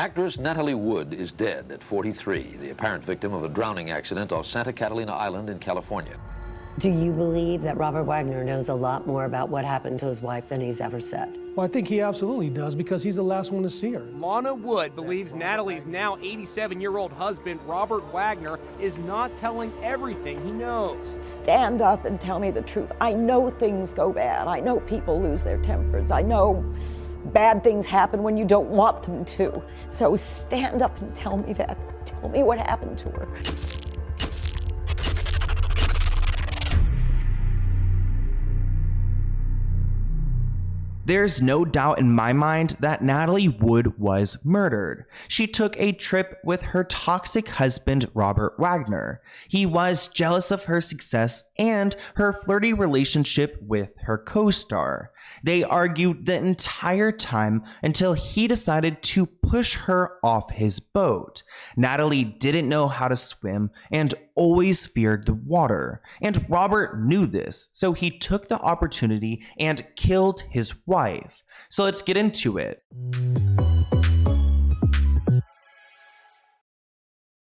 Actress Natalie Wood is dead at 43, the apparent victim of a drowning accident off Santa Catalina Island in California. Do you believe that Robert Wagner knows a lot more about what happened to his wife than he's ever said? Well, I think he absolutely does because he's the last one to see her. Lana Wood believes Natalie's now 87-year-old husband, Robert Wagner, is not telling everything he knows. Stand up and tell me the truth. I know things go bad. I know people lose their tempers. I know bad things happen when you don't want them to. So stand up and tell me that. Tell me what happened to her. There's no doubt in my mind that Natalie Wood was murdered. She took a trip with her toxic husband, Robert Wagner. He was jealous of her success and her flirty relationship with her co-star. They argued the entire time until he decided to push her off his boat. Natalie didn't know how to swim and always feared the water. And Robert knew this, so he took the opportunity and killed his wife. So let's get into it.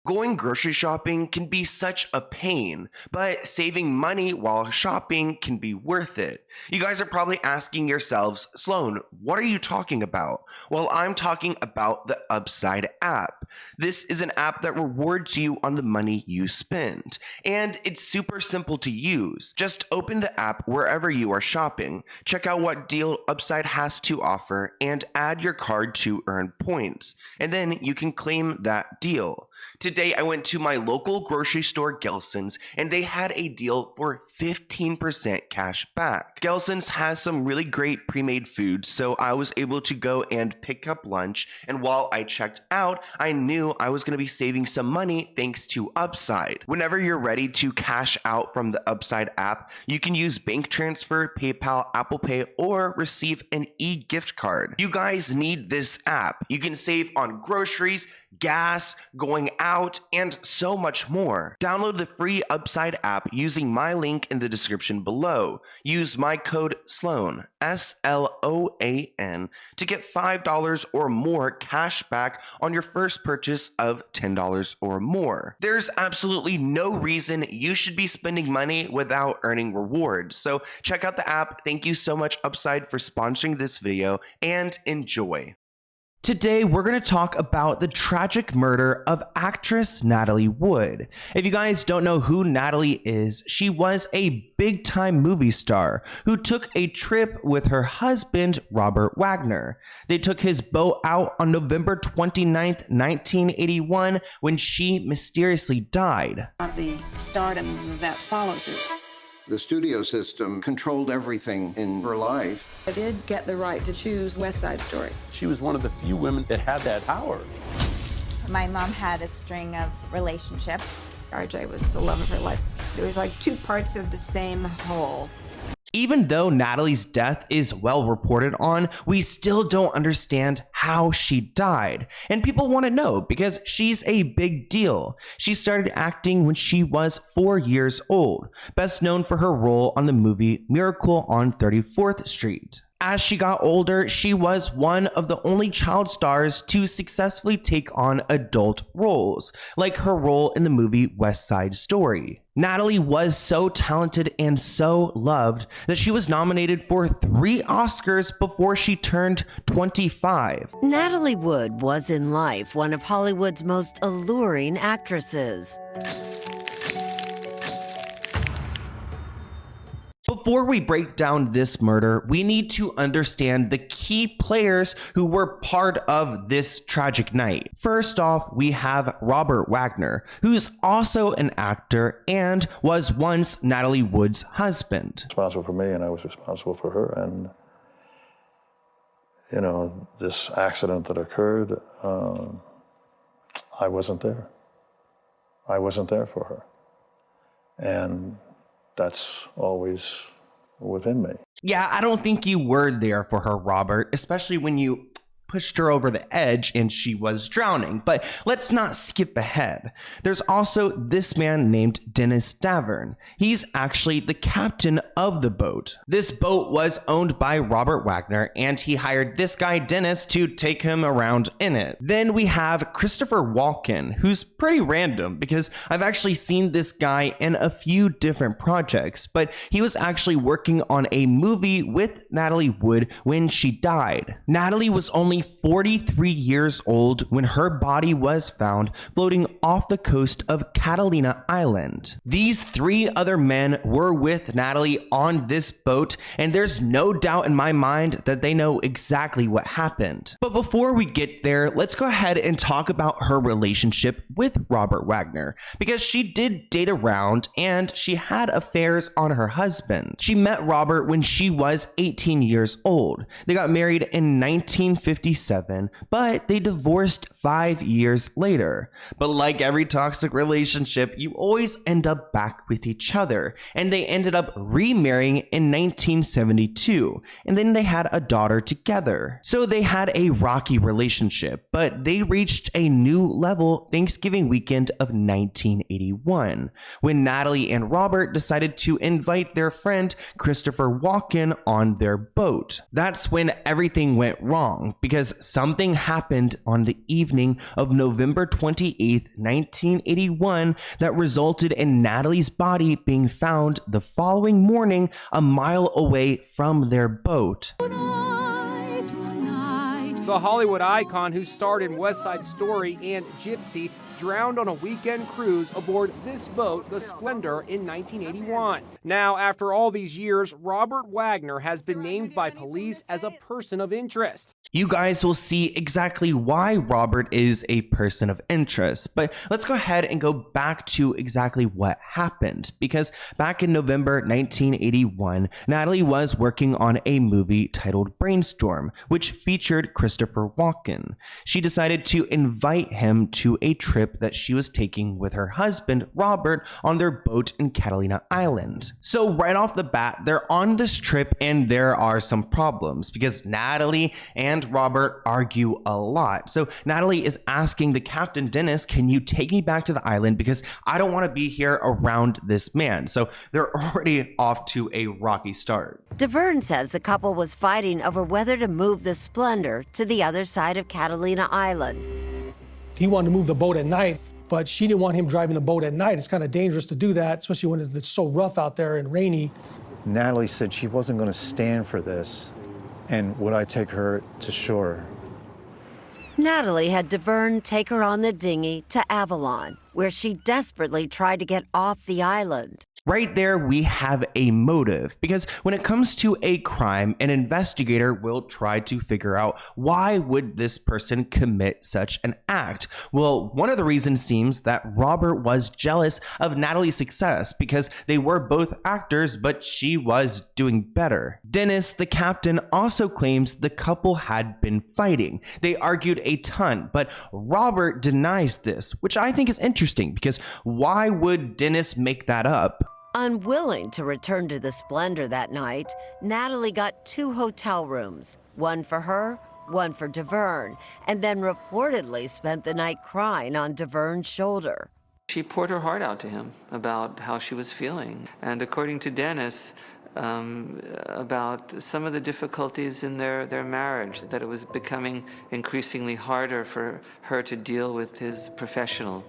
Going grocery shopping can be such a pain, but saving money while shopping can be worth it. You guys are probably asking yourselves, Sloan, what are you talking about? Well, I'm talking about the Upside app. This is an app that rewards you on the money you spend, and it's super simple to use. Just open the app wherever you are shopping, check out what deal Upside has to offer, and add your card to earn points, and then you can claim that deal. Today, I went to my local grocery store, Gelson's, and they had a deal for 15% cash back. Gelson's has some really great pre-made food, so I was able to go and pick up lunch, and while I checked out, I knew I was going to be saving some money thanks to Upside. Whenever you're ready to cash out from the Upside app, you can use bank transfer, PayPal, Apple Pay, or receive an e-gift card. You guys need this app. You can save on groceries, gas, going out, and so much more. Download the free Upside app using my link in the description below. Use my code SLOAN, SLOAN, to get $5 or more cash back on your first purchase of $10 or more. There's absolutely no reason you should be spending money without earning rewards. So check out the app. Thank you so much, Upside, for sponsoring this video, and enjoy. Today, we're going to talk about the tragic murder of actress Natalie Wood. If you guys don't know who Natalie is, she was a big-time movie star who took a trip with her husband, Robert Wagner. They took his boat out on November 29th, 1981, when she mysteriously died. The stardom that follows it. The studio system controlled everything in her life. I did get the right to choose West Side Story. She was one of the few women that had that power. My mom had a string of relationships. RJ was the love of her life. There was like two parts of the same whole. Even though Natalie's death is well reported on, we still don't understand how she died. And people want to know because she's a big deal. She started acting when she was 4 years old, best known for her role on the movie Miracle on 34th Street. As she got older, she was one of the only child stars to successfully take on adult roles, like her role in the movie West Side Story. Natalie was so talented and so loved that she was nominated for 3 Oscars before she turned 25. Natalie Wood was in life one of Hollywood's most alluring actresses. Before we break down this murder, we need to understand the key players who were part of this tragic night. First off, we have Robert Wagner, who's also an actor and was once Natalie Wood's husband. Responsible for me, and I was responsible for her. And, you know, this accident that occurred, I wasn't there. I wasn't there for her. And that's always within me. Yeah, I don't think you were there for her, Robert, especially when you pushed her over the edge and she was drowning. But let's not skip ahead. There's also this man named Dennis Davern. He's actually the captain of the boat. This boat was owned by Robert Wagner, and he hired this guy Dennis to take him around in it. Then we have Christopher Walken, who's pretty random because I've actually seen this guy in a few different projects, but he was actually working on a movie with Natalie Wood when she died. Natalie was only 43 years old when her body was found floating off the coast of Catalina Island. These 3 other men were with Natalie on this boat, and there's no doubt in my mind that they know exactly what happened. But before we get there, let's go ahead and talk about her relationship with Robert Wagner, because she did date around and she had affairs on her husband. She met Robert when she was 18 years old. They got married in 1957, but they divorced 5 years later. But like every toxic relationship, you always end up back with each other, and they ended up remarrying in 1972, and then they had a daughter together. So they had a rocky relationship, but they reached a new level Thanksgiving weekend of 1981, when Natalie and Robert decided to invite their friend Christopher Walken on their boat. That's when everything went wrong, because something happened on the evening of November 28th, 1981 that resulted in Natalie's body being found the following morning a mile away from their boat. The Hollywood icon who starred in West Side Story and Gypsy drowned on a weekend cruise aboard this boat, the Splendor, in 1981. Now, after all these years, Robert Wagner has been named by police as a person of interest. You guys will see exactly why Robert is a person of interest, but let's go ahead and go back to exactly what happened, because back in November 1981, Natalie was working on a movie titled Brainstorm, which featured Christopher Walken. She decided to invite him to a trip that she was taking with her husband, Robert, on their boat in Catalina Island. So right off the bat, they're on this trip and there are some problems, because Natalie and Robert argue a lot. So Natalie is asking the captain, Dennis, can you take me back to the island because I don't want to be here around this man. So they're already off to a rocky start. Davern says the couple was fighting over whether to move the Splendor to the other side of Catalina Island. He wanted to move the boat at night, but she didn't want him driving the boat at night. It's kind of dangerous to do that, especially when it's so rough out there and rainy. Natalie said she wasn't going to stand for this, and would I take her to shore? Natalie had Davern take her on the dinghy to Avalon, where she desperately tried to get off the island. Right there, we have a motive, because when it comes to a crime, an investigator will try to figure out why would this person commit such an act. Well, one of the reasons seems that Robert was jealous of Natalie's success because they were both actors, but she was doing better. Dennis, the captain, also claims the couple had been fighting. They argued a ton, but Robert denies this, which I think is interesting, because why would Dennis make that up? Unwilling to return to the Splendor that night, Natalie got 2 hotel rooms, one for her, one for Davern, and then reportedly spent the night crying on Davern's shoulder. She poured her heart out to him about how she was feeling. And according to Dennis, about some of the difficulties in their marriage, that it was becoming increasingly harder for her to deal with his professional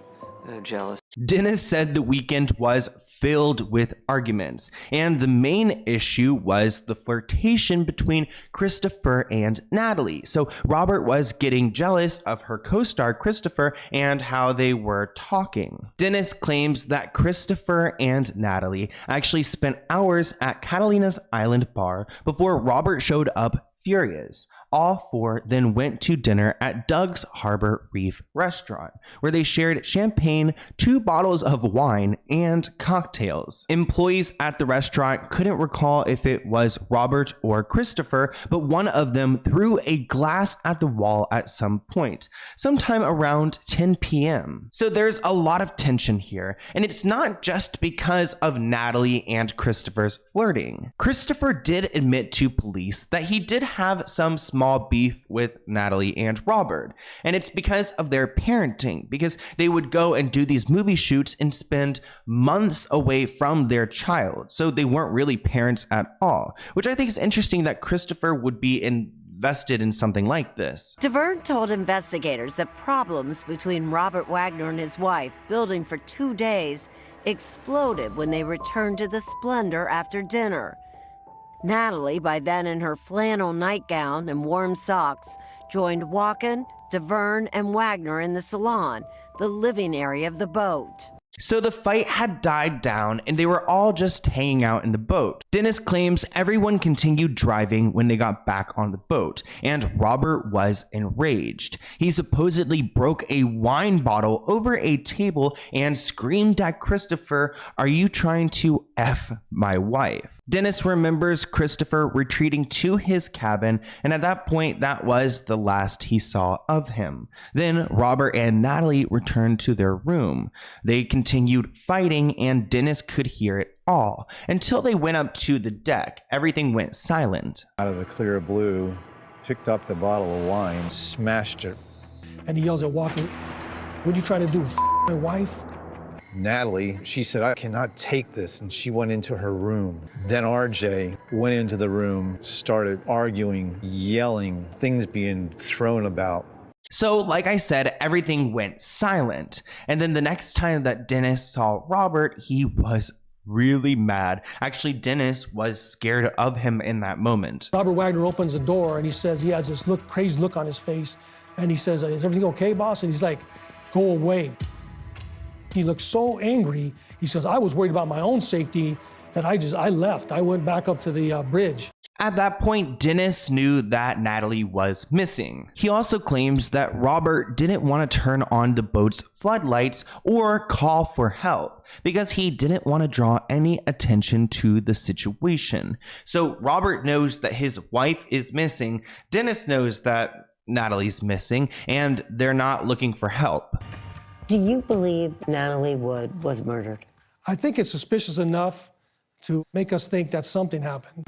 jealousy. Dennis said the weekend was filled with arguments, and the main issue was the flirtation between Christopher and Natalie. So Robert was getting jealous of her co-star Christopher and how they were talking. Dennis claims that Christopher and Natalie actually spent hours at Catalina's Island bar before Robert showed up furious. All 4 then went to dinner at Doug's Harbor Reef restaurant, where they shared champagne, 2 bottles of wine, and cocktails. Employees at the restaurant couldn't recall if it was Robert or Christopher, but one of them threw a glass at the wall at some point, sometime around 10 p.m. So there's a lot of tension here, and it's not just because of Natalie and Christopher's flirting. Christopher did admit to police that he did have some small small beef with Natalie and Robert. And it's because of their parenting, because they would go and do these movie shoots and spend months away from their child. So they weren't really parents at all, which I think is interesting that Christopher would be invested in something like this. DeVerne told investigators that problems between Robert Wagner and his wife, building for 2 days, exploded when they returned to the Splendor after dinner. Natalie, by then in her flannel nightgown and warm socks, joined Walken, DeVerne, and Wagner in the salon, the living area of the boat. So the fight had died down and they were all just hanging out in the boat. Dennis claims everyone continued driving when they got back on the boat, and Robert was enraged. He supposedly broke a wine bottle over a table and screamed at Christopher, "Are you trying to F my wife?" Dennis remembers Christopher retreating to his cabin, and at that point, that was the last he saw of him. Then Robert and Natalie returned to their room. They continued fighting, and Dennis could hear it all until they went up to the deck. Everything went silent. Out of the clear blue, picked up the bottle of wine, smashed it. And he yells at Walker, "What are you trying to do, my wife?" Natalie, she said, "I cannot take this," and she went into her room. Then RJ went into the room, started arguing, yelling, things being thrown about. So, like I said, everything went silent. And then the next time that Dennis saw Robert, he was really mad. Actually, Dennis was scared of him in that moment. Robert Wagner opens the door and he says, he has this crazy look on his face. And he says, "Is everything okay, boss?" And he's like, "Go away." He looked so angry. He says, "I was worried about my own safety that I left. I went back up to the bridge." At that point, Dennis knew that Natalie was missing. He also claims that Robert didn't want to turn on the boat's floodlights or call for help because he didn't want to draw any attention to the situation. So Robert knows that his wife is missing. Dennis knows that Natalie's missing, and they're not looking for help. Do you believe Natalie Wood was murdered? I think it's suspicious enough to make us think that something happened.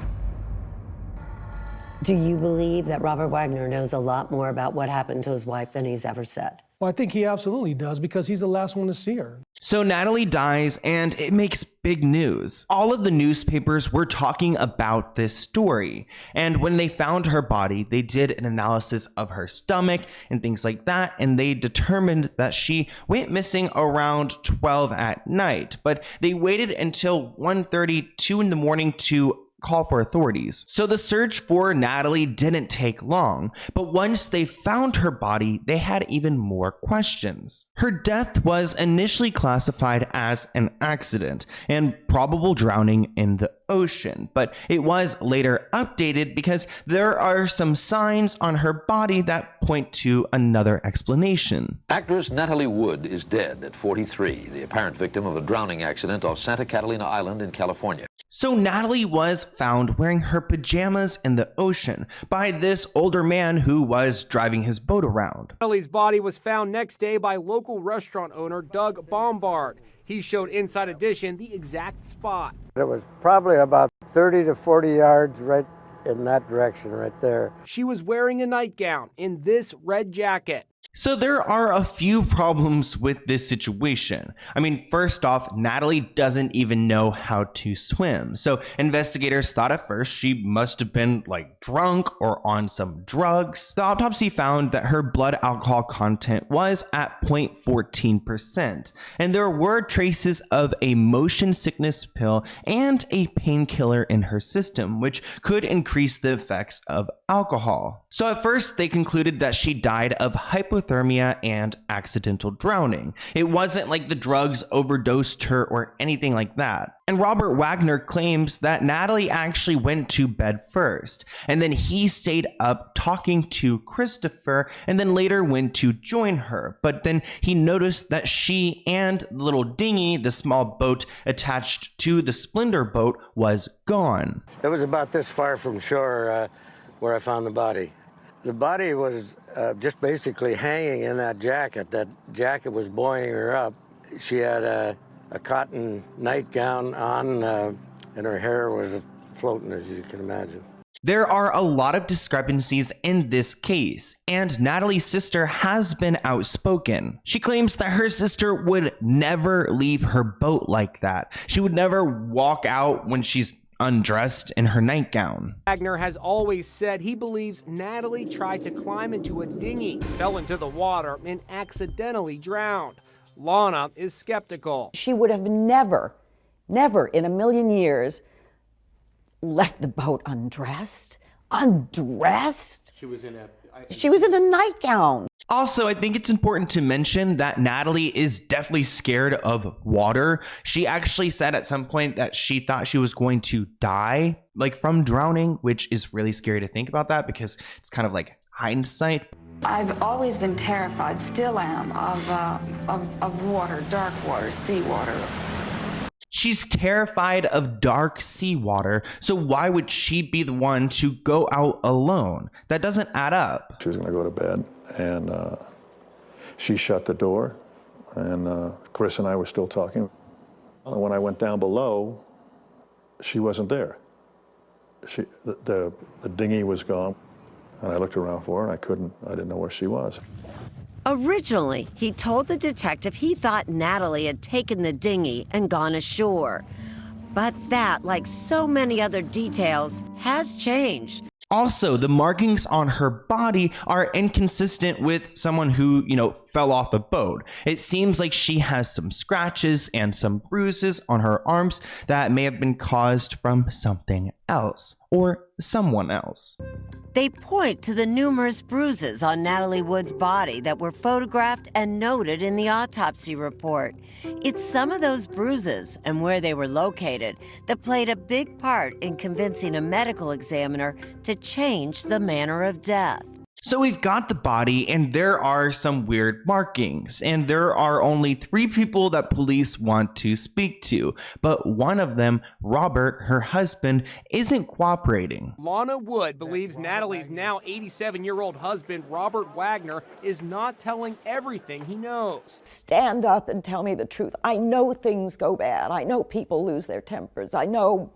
Do you believe that Robert Wagner knows a lot more about what happened to his wife than he's ever said? Well, I think he absolutely does because he's the last one to see her. So Natalie dies, and it makes big news. All of the newspapers were talking about this story. And when they found her body, they did an analysis of her stomach and things like that, and they determined that she went missing around 12 at night. But they waited until 1:30, 2 in the morning to call for authorities. So the search for Natalie didn't take long, but once they found her body, they had even more questions. Her death was initially classified as an accident and probable drowning in the ocean, but it was later updated because there are some signs on her body that point to another explanation. Actress Natalie Wood is dead at 43, the apparent victim of a drowning accident off Santa Catalina Island in California. So Natalie was found wearing her pajamas in the ocean by this older man who was driving his boat around. Natalie's body was found next day by local restaurant owner Doug Bombard. He showed Inside Edition the exact spot. It was probably about 30 to 40 yards right in that direction right there. She was wearing a nightgown in this red jacket. So there are a few problems with this situation. I mean, first off, Natalie doesn't even know how to swim. So investigators thought at first she must have been like drunk or on some drugs. The autopsy found that her blood alcohol content was at 0.14%. And there were traces of a motion sickness pill and a painkiller in her system, which could increase the effects of alcohol. So at first they concluded that she died of hypothermia and accidental drowning. It wasn't like the drugs overdosed her or anything like that. And Robert Wagner claims that Natalie actually went to bed first, and then he stayed up talking to Christopher and then later went to join her. But then he noticed that she and the little dinghy, the small boat attached to the Splendor boat, was gone. It was about this far from shore where I found the body. The body was just basically hanging in that jacket. That jacket was buoying her up. She had a cotton nightgown on, and her hair was floating, as you can imagine. There are a lot of discrepancies in this case, and Natalie's sister has been outspoken. She claims that her sister would never leave her boat like that. She would never walk out when she's undressed in her nightgown. Wagner has always said he believes Natalie tried to climb into a dinghy, fell into the water, and accidentally drowned. Lana is skeptical. She would have never in a million years left the boat undressed. She was in a nightgown. Also, I think it's important to mention that Natalie is definitely scared of water. She actually said at some point that she thought she was going to die, like from drowning, which is really scary to think about that because it's kind of like hindsight. I've always been terrified, still am, of water, dark water, seawater. She's terrified of dark seawater, so why would she be the one to go out alone? That doesn't add up. She was going to go to bed, and she shut the door, and Chris and I were still talking. And when I went down below, she wasn't there. The dinghy was gone, and I looked around for her, and I didn't know where she was. Originally, he told the detective he thought Natalie had taken the dinghy and gone ashore. But that, like so many other details, has changed. Also, the markings on her body are inconsistent with someone who, fell off the boat. It seems like she has some scratches and some bruises on her arms that may have been caused from something else or someone else. They point to the numerous bruises on Natalie Wood's body that were photographed and noted in the autopsy report. It's some of those bruises and where they were located that played a big part in convincing a medical examiner to change the manner of death. So we've got the body, and there are some weird markings, and there are only 3 people that police want to speak to, but one of them, Robert, her husband, isn't cooperating. Lana Wood believes Natalie's now 87-year-old husband, Robert Wagner, is not telling everything he knows. Stand up and tell me the truth. I know things go bad. I know people lose their tempers. I know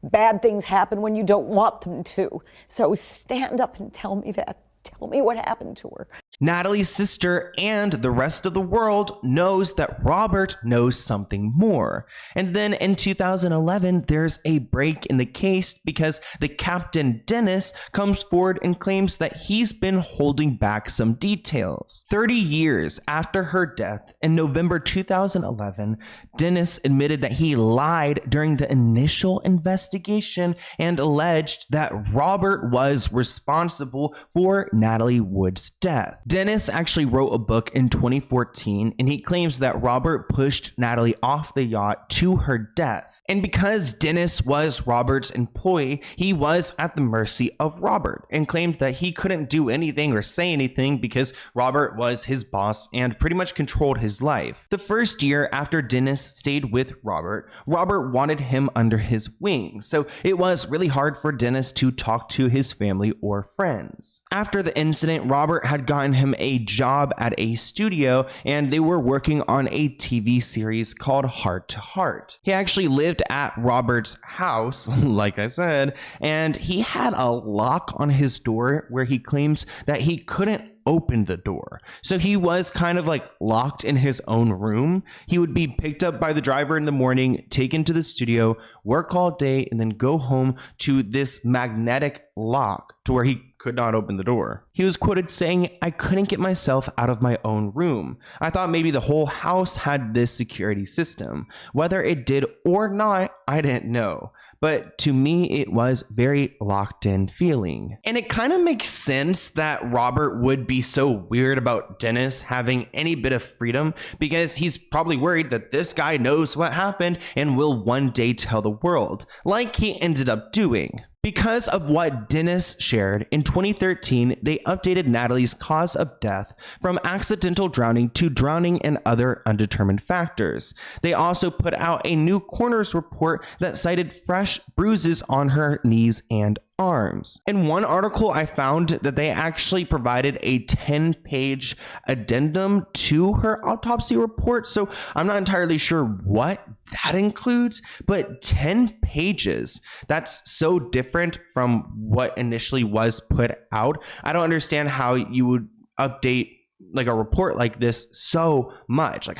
bad things happen when you don't want them to. So stand up and tell me that. Tell me what happened to her. Natalie's sister and the rest of the world knows that Robert knows something more. And then in 2011, there's a break in the case because the Captain Dennis comes forward and claims that he's been holding back some details. 30 years after her death, in November 2011, Dennis admitted that he lied during the initial investigation and alleged that Robert was responsible for Natalie Wood's death. Dennis actually wrote a book in 2014, and he claims that Robert pushed Natalie off the yacht to her death. And because Dennis was Robert's employee, he was at the mercy of Robert and claimed that he couldn't do anything or say anything because Robert was his boss and pretty much controlled his life. The first year after Dennis stayed with Robert, Robert wanted him under his wing, so it was really hard for Dennis to talk to his family or friends. After the incident, Robert had gotten him a job at a studio, and they were working on a TV series called Heart to Heart. He actually lived at Robert's house, like I said, and he had a lock on his door where he claims that he couldn't open the door. So he was kind of like locked in his own room. He would be picked up by the driver in the morning, taken to the studio, work all day, and then go home to this magnetic lock to where he could not open the door. He was quoted saying, "I couldn't get myself out of my own room. I thought maybe the whole house had this security system. Whether it did or not, I didn't know. But to me, it was very locked in feeling." And it kind of makes sense that Robert would be so weird about Dennis having any bit of freedom because he's probably worried that this guy knows what happened and will one day tell the world, like he ended up doing. Because of what Dennis shared, in 2013, they updated Natalie's cause of death from accidental drowning to drowning and other undetermined factors. They also put out a new coroner's report that cited fresh bruises on her knees and arms. In one article, I found that they actually provided a 10-page addendum to her autopsy report. So I'm not entirely sure what that includes, but 10 pages. That's so different from what initially was put out. I don't understand how you would update like a report like this so much. Like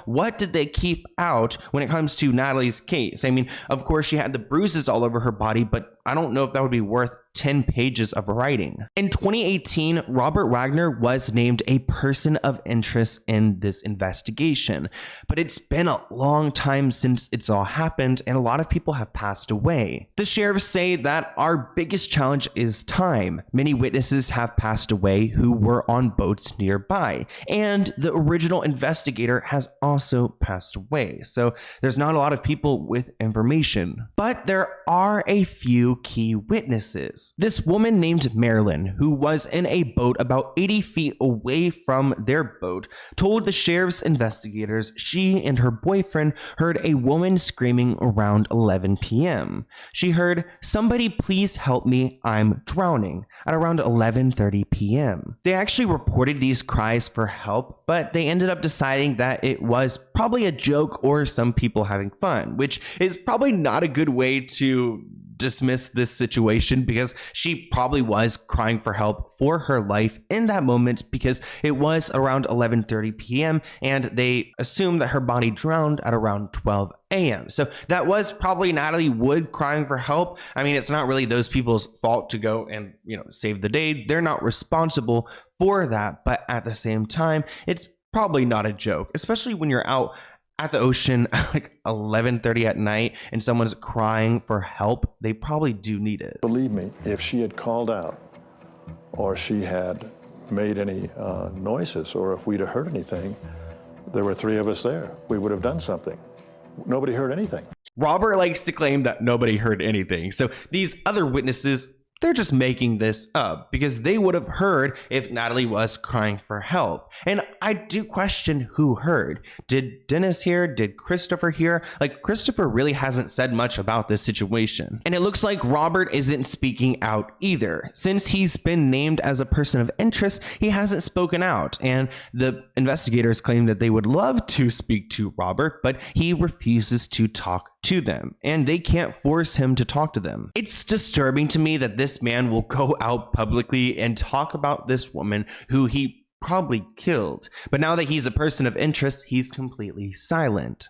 what did they keep out when it comes to Natalie's case? I mean, of course she had the bruises all over her body, but I don't know if that would be worth 10 pages of writing. In 2018, Robert Wagner was named a person of interest in this investigation, but it's been a long time since it's all happened and a lot of people have passed away. The sheriffs say that our biggest challenge is time. Many witnesses have passed away who were on boats nearby, and the original investigator has also passed away. So there's not a lot of people with information, but there are a few key witnesses. This woman named Marilyn, who was in a boat about 80 feet away from their boat, told the sheriff's investigators she and her boyfriend heard a woman screaming around 11 p.m. She heard, "Somebody please help me, I'm drowning," at around 11:30 p.m. They actually reported these cries for help, but they ended up deciding that it was probably a joke or some people having fun, which is probably not a good way to dismiss this situation, because she probably was crying for help for her life in that moment, because it was around 11:30 p.m. and they assumed that her body drowned at around 12 a.m. So that was probably Natalie Wood crying for help. I mean, it's not really those people's fault to go and, save the day. They're not responsible for that. But at the same time, it's probably not a joke, especially when you're out at the ocean at like 11:30 at night and someone's crying for help. They probably do need it. Believe me, if she had called out or she had made any noises, or if we'd have heard anything, there were three of us there. We would have done something. Nobody heard anything. Robert likes to claim that nobody heard anything. So these other witnesses, they're just making this up because they would have heard if Natalie was crying for help. And I do question who heard. Did Dennis hear? Did Christopher hear? Like, Christopher really hasn't said much about this situation. And it looks like Robert isn't speaking out either. Since he's been named as a person of interest, he hasn't spoken out. And the investigators claim that they would love to speak to Robert, but he refuses to talk to them, and they can't force him to talk to them. It's disturbing to me that this man will go out publicly and talk about this woman who he probably killed, but now that he's a person of interest, he's completely silent.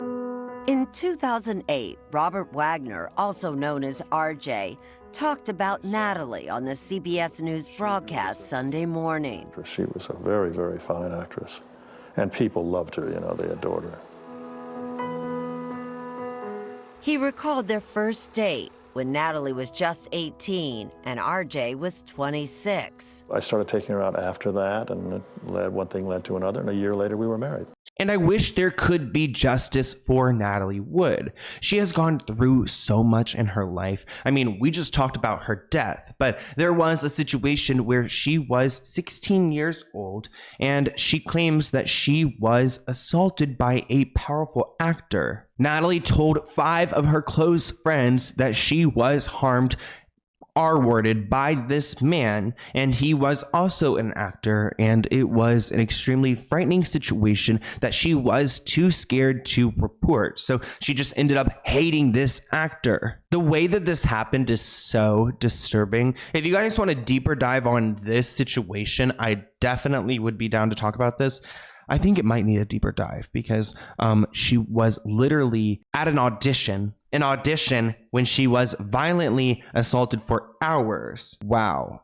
In 2008, Robert Wagner, also known as RJ, talked about Natalie on the CBS News broadcast Sunday morning. She was a very, very fine actress, and people loved her, they adored her. He recalled their first date when Natalie was just 18 and RJ was 26. I started taking her out after that, and one thing led to another, and a year later we were married. And I wish there could be justice for Natalie Wood. She has gone through so much in her life. I mean, we just talked about her death, but there was a situation where she was 16 years old and she claims that she was assaulted by a powerful actor. Natalie told 5 of her close friends that she was harmed, R-worded by this man, and he was also an actor, and it was an extremely frightening situation that she was too scared to report. So she just ended up hating this actor. The way that this happened is so disturbing. If you guys want a deeper dive on this situation, I definitely would be down to talk about this. I think it might need a deeper dive because she was literally at an audition when she was violently assaulted for hours. Wow.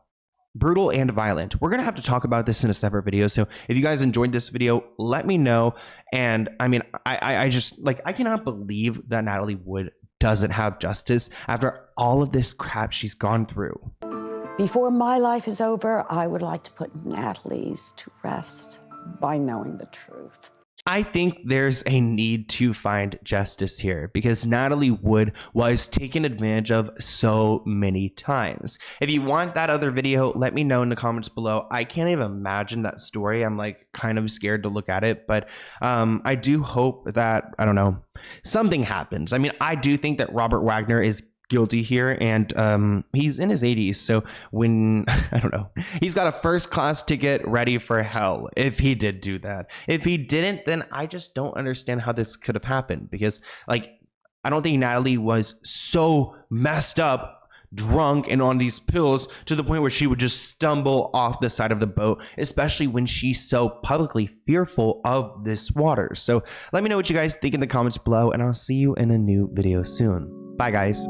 Brutal and violent. We're going to have to talk about this in a separate video. So if you guys enjoyed this video, let me know. And I mean, I just I cannot believe that Natalie Wood doesn't have justice after all of this crap she's gone through. Before my life is over, I would like to put Natalie's to rest by knowing the truth. I think there's a need to find justice here because Natalie Wood was taken advantage of so many times. If you want that other video, let me know in the comments below. I can't even imagine that story. I'm kind of scared to look at it, but I do hope that, I don't know, something happens. I mean, I do think that Robert Wagner is guilty here, and he's in his 80s, so when I don't know, he's got a first class ticket ready for hell if he did do that. If he didn't, then I just don't understand how this could have happened, because like I don't think Natalie was so messed up, drunk and on these pills to the point where she would just stumble off the side of the boat, especially when she's so publicly fearful of this water. So let me know what you guys think in the comments below, and I'll see you in a new video soon. Bye guys.